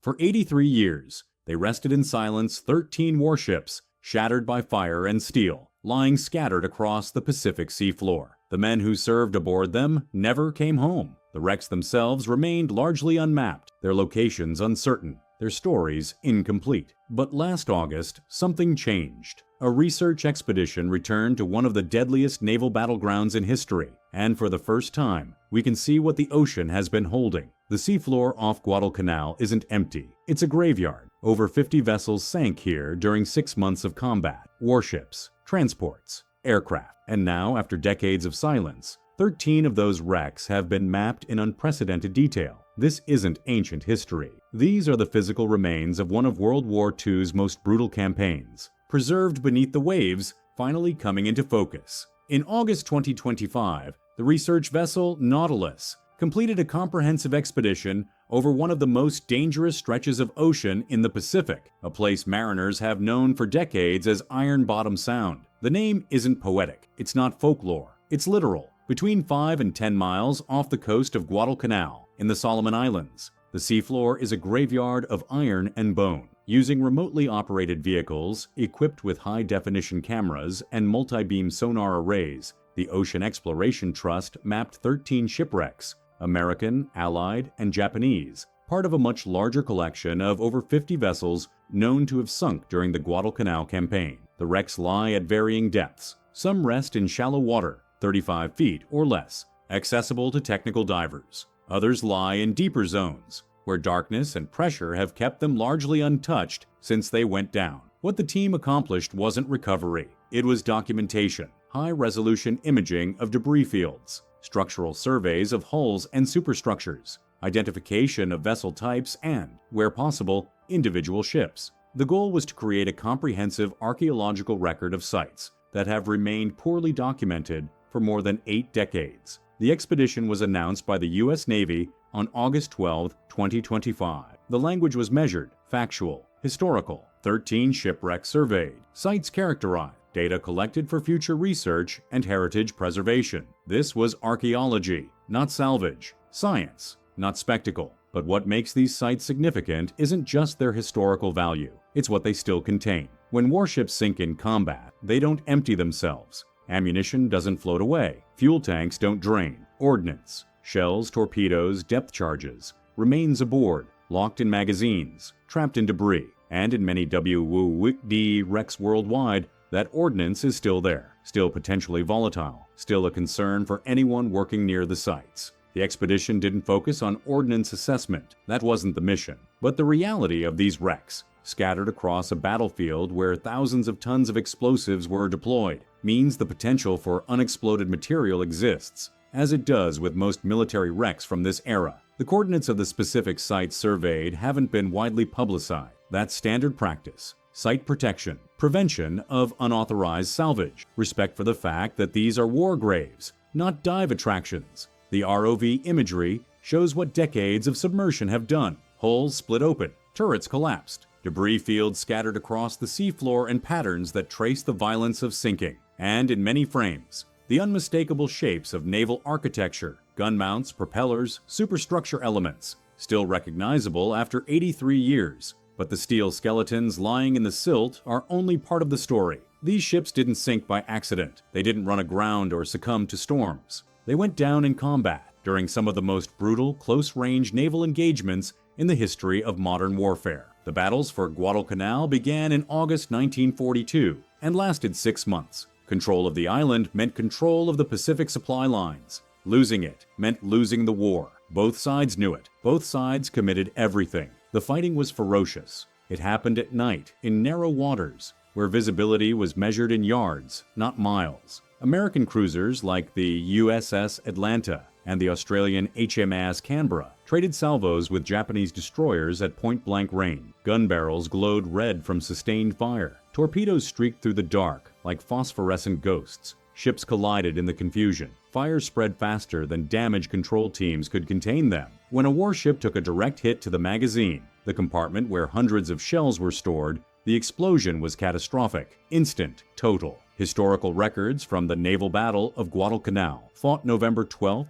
For 83 years, they rested in silence 13 warships, shattered by fire and steel, lying scattered across the Pacific seafloor. The men who served aboard them never came home. The wrecks themselves remained largely unmapped, their locations uncertain, their stories incomplete. But last August, something changed. A research expedition returned to one of the deadliest naval battlegrounds in history, and for the first time, we can see what the ocean has been holding. The seafloor off Guadalcanal isn't empty. It's a graveyard. Over 50 vessels sank here during 6 months of combat. Warships, transports, aircraft. And now, after decades of silence, 13 of those wrecks have been mapped in unprecedented detail. This isn't ancient history. These are the physical remains of one of World War II's most brutal campaigns, preserved beneath the waves, finally coming into focus. In August 2025, the research vessel Nautilus completed a comprehensive expedition over one of the most dangerous stretches of ocean in the Pacific, a place mariners have known for decades as Ironbottom Sound. The name isn't poetic, it's not folklore, it's literal. Between 5 and 10 miles off the coast of Guadalcanal, in the Solomon Islands, the seafloor is a graveyard of iron and bone. Using remotely operated vehicles equipped with high-definition cameras and multi-beam sonar arrays, the Ocean Exploration Trust mapped 13 shipwrecks, American, Allied, and Japanese, part of a much larger collection of over 50 vessels known to have sunk during the Guadalcanal campaign. The wrecks lie at varying depths. Some rest in shallow water, 35 feet or less, accessible to technical divers. Others lie in deeper zones, where darkness and pressure have kept them largely untouched since they went down. What the team accomplished wasn't recovery. It was documentation, high-resolution imaging of debris fields, structural surveys of hulls and superstructures, identification of vessel types and, where possible, individual ships. The goal was to create a comprehensive archaeological record of sites that have remained poorly documented for more than 8 decades. The expedition was announced by the U.S. Navy on August 12, 2025. The language was measured, factual, historical, 13 shipwrecks surveyed, sites characterized, data collected for future research and heritage preservation. This was archaeology, not salvage, science, not spectacle. But what makes these sites significant isn't just their historical value, it's what they still contain. When warships sink in combat, they don't empty themselves. Ammunition doesn't float away. Fuel tanks don't drain. Ordnance, shells, torpedoes, depth charges, remains aboard, locked in magazines, trapped in debris. And in many WWII wrecks worldwide, that ordnance is still there, still potentially volatile, still a concern for anyone working near the sites. The expedition didn't focus on ordnance assessment. That wasn't the mission. But the reality of these wrecks, scattered across a battlefield where thousands of tons of explosives were deployed, means the potential for unexploded material exists, as it does with most military wrecks from this era. The coordinates of the specific sites surveyed haven't been widely publicized. That's standard practice. Site protection, prevention of unauthorized salvage, respect for the fact that these are war graves, not dive attractions. The ROV imagery shows what decades of submersion have done. Hulls split open, turrets collapsed, debris fields scattered across the seafloor in patterns that trace the violence of sinking. And in many frames, the unmistakable shapes of naval architecture, gun mounts, propellers, superstructure elements, still recognizable after 83 years. But the steel skeletons lying in the silt are only part of the story. These ships didn't sink by accident. They didn't run aground or succumb to storms. They went down in combat during some of the most brutal, close-range naval engagements in the history of modern warfare. The battles for Guadalcanal began in August 1942 and lasted 6 months. Control of the island meant control of the Pacific supply lines. Losing it meant losing the war. Both sides knew it. Both sides committed everything. The fighting was ferocious. It happened at night, in narrow waters, where visibility was measured in yards, not miles. American cruisers like the USS Atlanta and the Australian HMAS Canberra traded salvos with Japanese destroyers at point-blank range. Gun barrels glowed red from sustained fire. Torpedoes streaked through the dark like phosphorescent ghosts. Ships collided in the confusion. Fire spread faster than damage control teams could contain them. When a warship took a direct hit to the magazine, the compartment where hundreds of shells were stored, the explosion was catastrophic, instant, total. Historical records from the naval battle of Guadalcanal, fought November 12-15,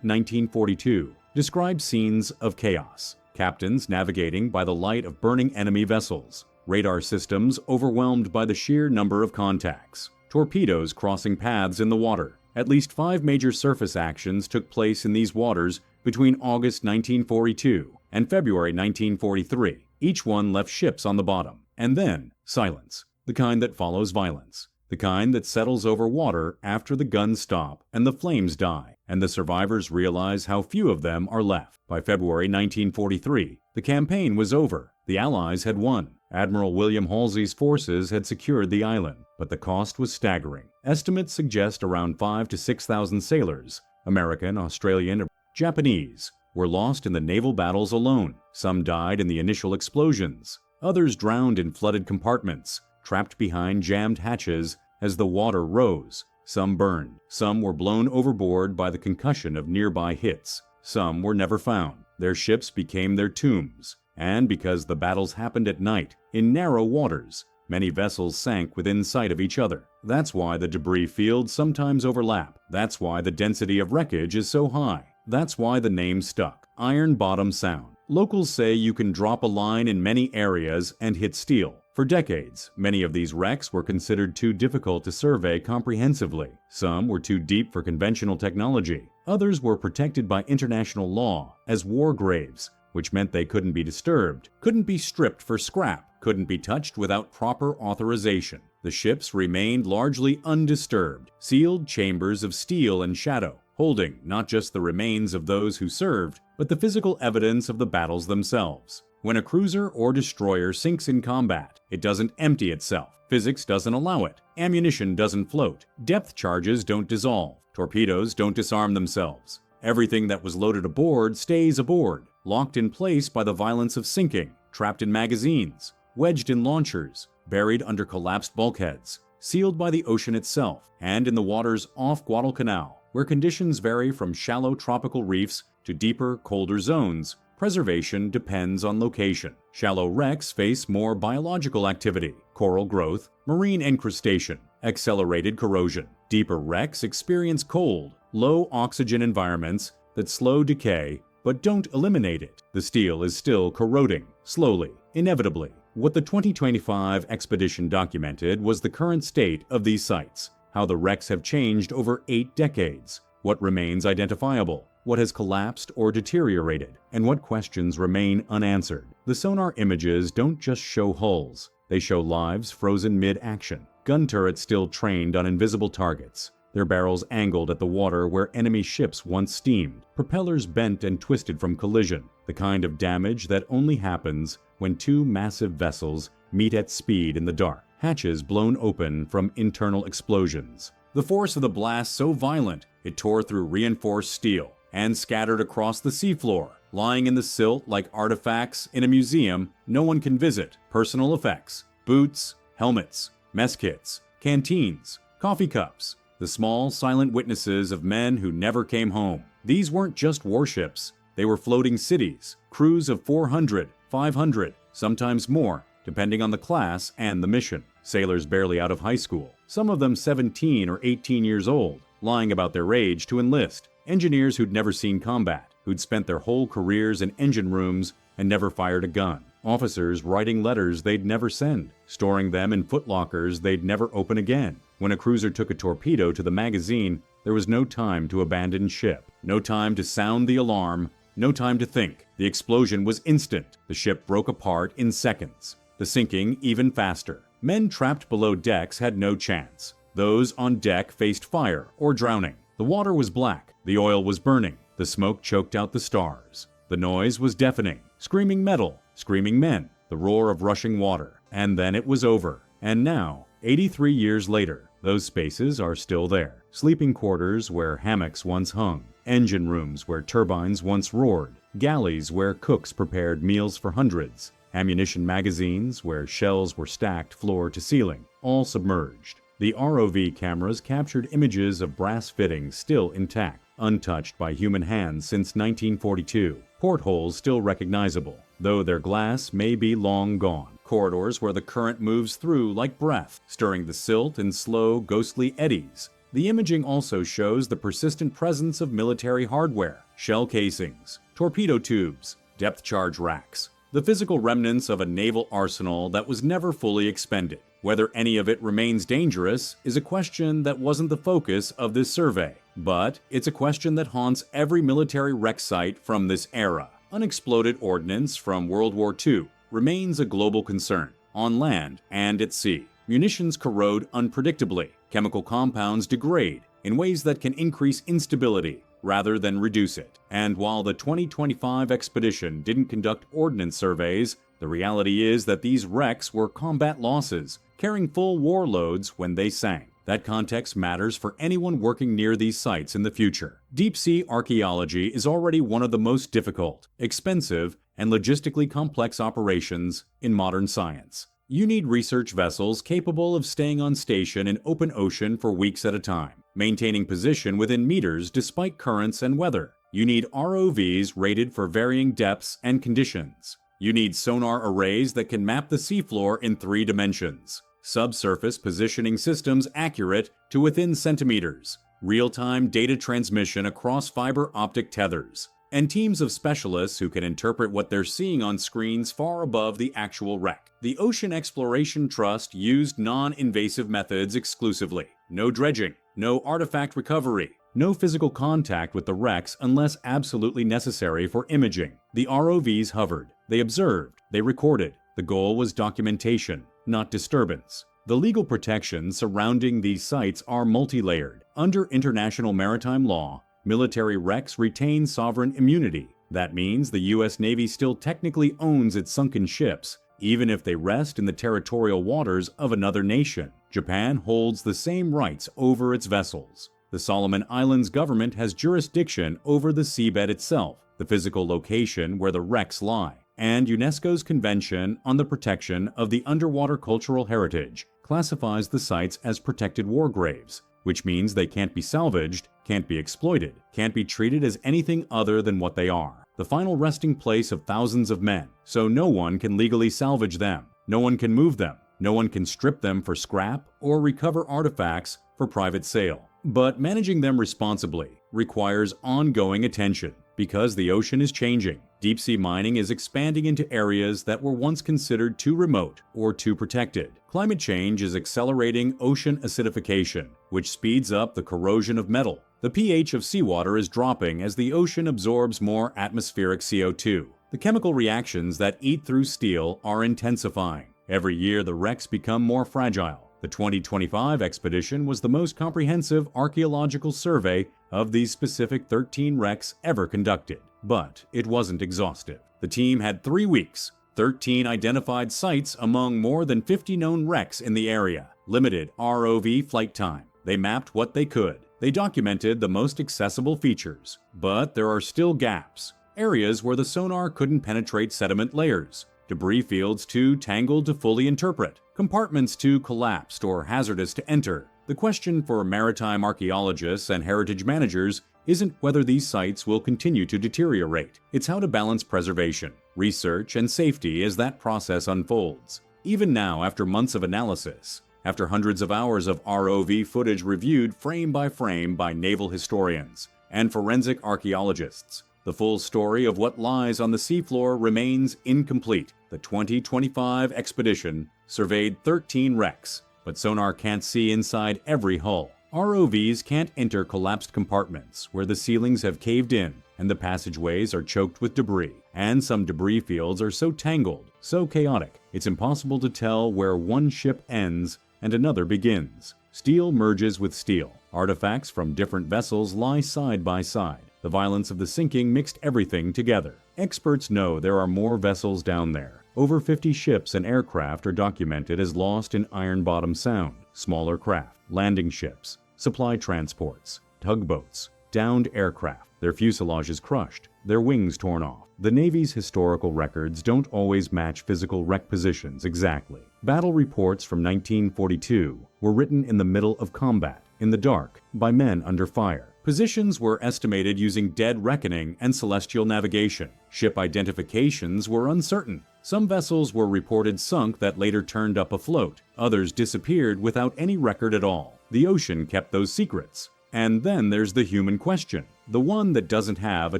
1942, describe scenes of chaos. captains navigating by the light of burning enemy vessels, radar systems overwhelmed by the sheer number of contacts, torpedoes crossing paths in the water. At least 5 major surface actions took place in these waters between August 1942 and February 1943. Each one left ships on the bottom. And then, silence. The kind that follows violence. The kind that settles over water after the guns stop and the flames die, and the survivors realize how few of them are left. By February 1943, the campaign was over. The Allies had won. Admiral William Halsey's forces had secured the island, but the cost was staggering. Estimates suggest around 5,000 to 6,000 sailors, American, Australian, and Japanese, were lost in the naval battles alone. Some died in the initial explosions. Others drowned in flooded compartments, trapped behind jammed hatches as the water rose. Some burned. Some were blown overboard by the concussion of nearby hits. Some were never found. Their ships became their tombs. And because the battles happened at night, in narrow waters, many vessels sank within sight of each other. That's why the debris fields sometimes overlap. That's why the density of wreckage is so high. That's why the name stuck. Ironbottom Sound. Locals say you can drop a line in many areas and hit steel. For decades, many of these wrecks were considered too difficult to survey comprehensively. Some were too deep for conventional technology. Others were protected by international law as war graves, which meant they couldn't be disturbed, couldn't be stripped for scrap, couldn't be touched without proper authorization. The ships remained largely undisturbed, sealed chambers of steel and shadow, holding not just the remains of those who served, but the physical evidence of the battles themselves. When a cruiser or destroyer sinks in combat, it doesn't empty itself. Physics doesn't allow it. Ammunition doesn't float. Depth charges don't dissolve. Torpedoes don't disarm themselves. Everything that was loaded aboard stays aboard, locked in place by the violence of sinking, trapped in magazines, wedged in launchers, buried under collapsed bulkheads, sealed by the ocean itself, and in the waters off Guadalcanal, where conditions vary from shallow tropical reefs to deeper, colder zones. Preservation depends on location. Shallow wrecks face more biological activity, coral growth, marine incrustation, accelerated corrosion. Deeper wrecks experience cold, low oxygen environments that slow decay but don't eliminate it. The steel is still corroding, slowly, inevitably. What the 2025 expedition documented was the current state of these sites, how the wrecks have changed over 8 decades, what remains identifiable, what has collapsed or deteriorated, and what questions remain unanswered. The sonar images don't just show hulls, they show lives frozen mid-action, gun turrets still trained on invisible targets, their barrels angled at the water where enemy ships once steamed, propellers bent and twisted from collision, the kind of damage that only happens when 2 massive vessels meet at speed in the dark, hatches blown open from internal explosions. The force of the blast so violent it tore through reinforced steel and scattered across the seafloor, lying in the silt like artifacts in a museum no one can visit. Personal effects, boots, helmets, mess kits, canteens, coffee cups, the small, silent witnesses of men who never came home. These weren't just warships, they were floating cities, crews of 400, 500, sometimes more, depending on the class and the mission. Sailors barely out of high school, some of them 17 or 18 years old, lying about their age to enlist. Engineers who'd never seen combat, who'd spent their whole careers in engine rooms and never fired a gun. Officers writing letters they'd never send, storing them in footlockers they'd never open again. When a cruiser took a torpedo to the magazine, there was no time to abandon ship, no time to sound the alarm, no time to think. The explosion was instant. The ship broke apart in seconds. The sinking even faster. Men trapped below decks had no chance. Those on deck faced fire or drowning. The water was black. The oil was burning. The smoke choked out the stars. The noise was deafening. Screaming metal, screaming men, the roar of rushing water. And then it was over. And now, 83 years later, those spaces are still there. Sleeping quarters where hammocks once hung. Engine rooms where turbines once roared. Galleys where cooks prepared meals for hundreds. Ammunition magazines where shells were stacked floor to ceiling, all submerged. The ROV cameras captured images of brass fittings still intact, untouched by human hands since 1942. Portholes still recognizable, though their glass may be long gone. Corridors where the current moves through like breath, stirring the silt in slow, ghostly eddies. The imaging also shows the persistent presence of military hardware, shell casings, torpedo tubes, Depth charge racks. The physical remnants of a naval arsenal that was never fully expended. Whether any of it remains dangerous is a question that wasn't the focus of this survey, but it's a question that haunts every military wreck site from this era. Unexploded ordnance from World War II remains a global concern, on land and at sea. Munitions corrode unpredictably. Chemical compounds degrade in ways that can increase instability rather than reduce it. And while the 2025 expedition didn't conduct ordnance surveys, the reality is that these wrecks were combat losses, carrying full war loads when they sank. That context matters for anyone working near these sites in the future. Deep-sea archaeology is already one of the most difficult, expensive, and logistically complex operations in modern science. You need research vessels capable of staying on station in open ocean for weeks at a time, maintaining position within meters despite currents and weather. You need ROVs rated for varying depths and conditions. You need sonar arrays that can map the seafloor in 3 dimensions. Subsurface positioning systems accurate to within centimeters. Real-time data transmission across fiber optic tethers. And teams of specialists who can interpret what they're seeing on screens far above the actual wreck. The Ocean Exploration Trust used non-invasive methods exclusively. No dredging, no artifact recovery, no physical contact with the wrecks unless absolutely necessary for imaging. The ROVs hovered. They observed. They recorded. The goal was documentation, not disturbance. The legal protections surrounding these sites are multi-layered. Under international maritime law, military wrecks retain sovereign immunity. That means the U.S. Navy still technically owns its sunken ships, even if they rest in the territorial waters of another nation. Japan holds the same rights over its vessels. The Solomon Islands government has jurisdiction over the seabed itself, the physical location where the wrecks lie, and UNESCO's Convention on the Protection of the Underwater Cultural Heritage classifies the sites as protected war graves, which means they can't be salvaged, can't be exploited, can't be treated as anything other than what they are. The final resting place of thousands of men, so no one can legally salvage them, no one can move them, no one can strip them for scrap or recover artifacts for private sale. But managing them responsibly requires ongoing attention because the ocean is changing. Deep-sea mining is expanding into areas that were once considered too remote or too protected. Climate change is accelerating ocean acidification, which speeds up the corrosion of metal. The pH of seawater is dropping as the ocean absorbs more atmospheric CO2. The chemical reactions that eat through steel are intensifying. Every year, the wrecks become more fragile. The 2025 expedition was the most comprehensive archaeological survey of these specific 13 wrecks ever conducted. But it wasn't exhaustive. The team had 3 weeks, 13 identified sites among more than 50 known wrecks in the area, limited ROV flight time. They mapped what they could. They documented the most accessible features. But there are still gaps, areas where the sonar couldn't penetrate sediment layers, debris fields too tangled to fully interpret, compartments too collapsed or hazardous to enter. The question for maritime archaeologists and heritage managers isn't whether these sites will continue to deteriorate. It's how to balance preservation, research, and safety as that process unfolds. Even now, after months of analysis, after hundreds of hours of ROV footage reviewed frame by naval historians and forensic archaeologists, the full story of what lies on the seafloor remains incomplete. The 2025 expedition surveyed 13 wrecks, but sonar can't see inside every hull. ROVs can't enter collapsed compartments where the ceilings have caved in and the passageways are choked with debris. And some debris fields are so tangled, so chaotic, it's impossible to tell where one ship ends and another begins. Steel merges with steel. Artifacts from different vessels lie side by side. The violence of the sinking mixed everything together. Experts know there are more vessels down there. Over 50 ships and aircraft are documented as lost in Ironbottom Sound. Smaller craft, landing ships, supply transports, tugboats, downed aircraft. Their fuselages crushed, their wings torn off. The Navy's historical records don't always match physical wreck positions exactly. Battle reports from 1942 were written in the middle of combat, in the dark, by men under fire. Positions were estimated using dead reckoning and celestial navigation. Ship identifications were uncertain. Some vessels were reported sunk that later turned up afloat. Others disappeared without any record at all. The ocean kept those secrets. And then there's the human question, the one that doesn't have a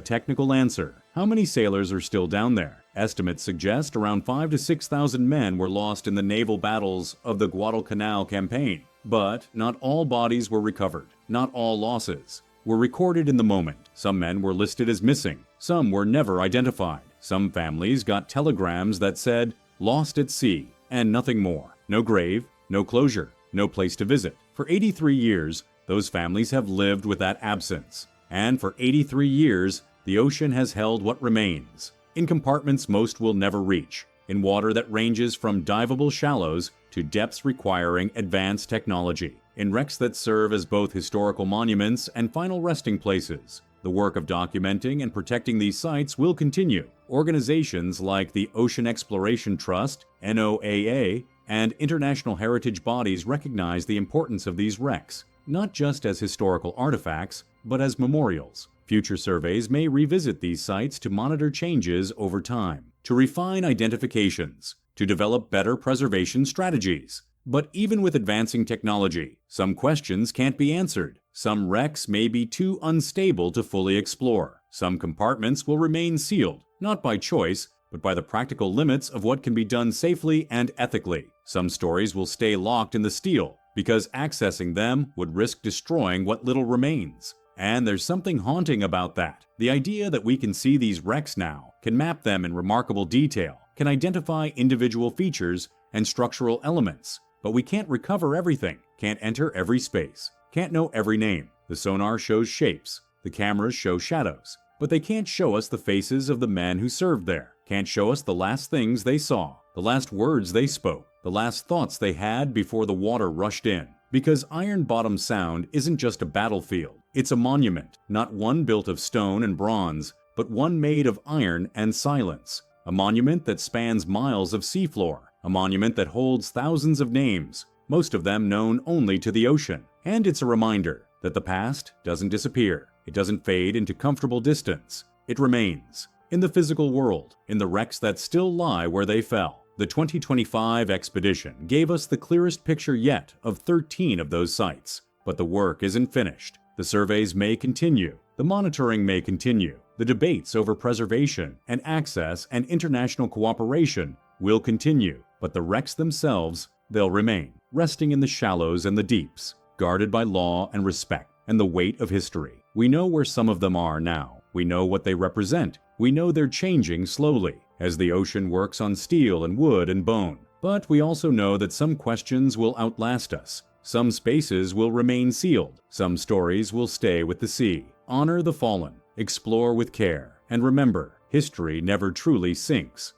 technical answer. How many sailors are still down there? Estimates suggest around 5,000 to 6,000 men were lost in the naval battles of the Guadalcanal campaign. But not all bodies were recovered. Not all losses were recorded in the moment. Some men were listed as missing. Some were never identified. Some families got telegrams that said, "Lost at sea," and nothing more. No grave, no closure, no place to visit. For 83 years, those families have lived with that absence. And for 83 years, the ocean has held what remains, in compartments most will never reach, in water that ranges from diveable shallows to depths requiring advanced technology, in wrecks that serve as both historical monuments and final resting places. The work of documenting and protecting these sites will continue. Organizations like the Ocean Exploration Trust, NOAA, and international heritage bodies recognize the importance of these wrecks, not just as historical artifacts, but as memorials. Future surveys may revisit these sites to monitor changes over time, to refine identifications, to develop better preservation strategies. But even with advancing technology, some questions can't be answered. Some wrecks may be too unstable to fully explore. Some compartments will remain sealed, not by choice, but by the practical limits of what can be done safely and ethically. Some stories will stay locked in the steel, because accessing them would risk destroying what little remains. And there's something haunting about that. The idea that we can see these wrecks now, can map them in remarkable detail, can identify individual features and structural elements, but we can't recover everything, can't enter every space, can't know every name. The sonar shows shapes, the cameras show shadows, but they can't show us the faces of the men who served there, can't show us the last things they saw, the last words they spoke, the last thoughts they had before the water rushed in. Because Ironbottom Sound isn't just a battlefield, it's a monument, not one built of stone and bronze, but one made of iron and silence. A monument that spans miles of seafloor, a monument that holds thousands of names, most of them known only to the ocean. And it's a reminder that the past doesn't disappear. It doesn't fade into comfortable distance. It remains in the physical world, in the wrecks that still lie where they fell. The 2025 expedition gave us the clearest picture yet of 13 of those sites. But the work isn't finished. The surveys may continue. The monitoring may continue. The debates over preservation and access and international cooperation will continue. But the wrecks themselves, they'll remain, resting in the shallows and the deeps, guarded by law and respect and the weight of history. We know where some of them are now. We know what they represent. We know they're changing slowly, as the ocean works on steel and wood and bone. But we also know that some questions will outlast us. Some spaces will remain sealed. Some stories will stay with the sea. Honor the fallen, explore with care, and remember, history never truly sinks.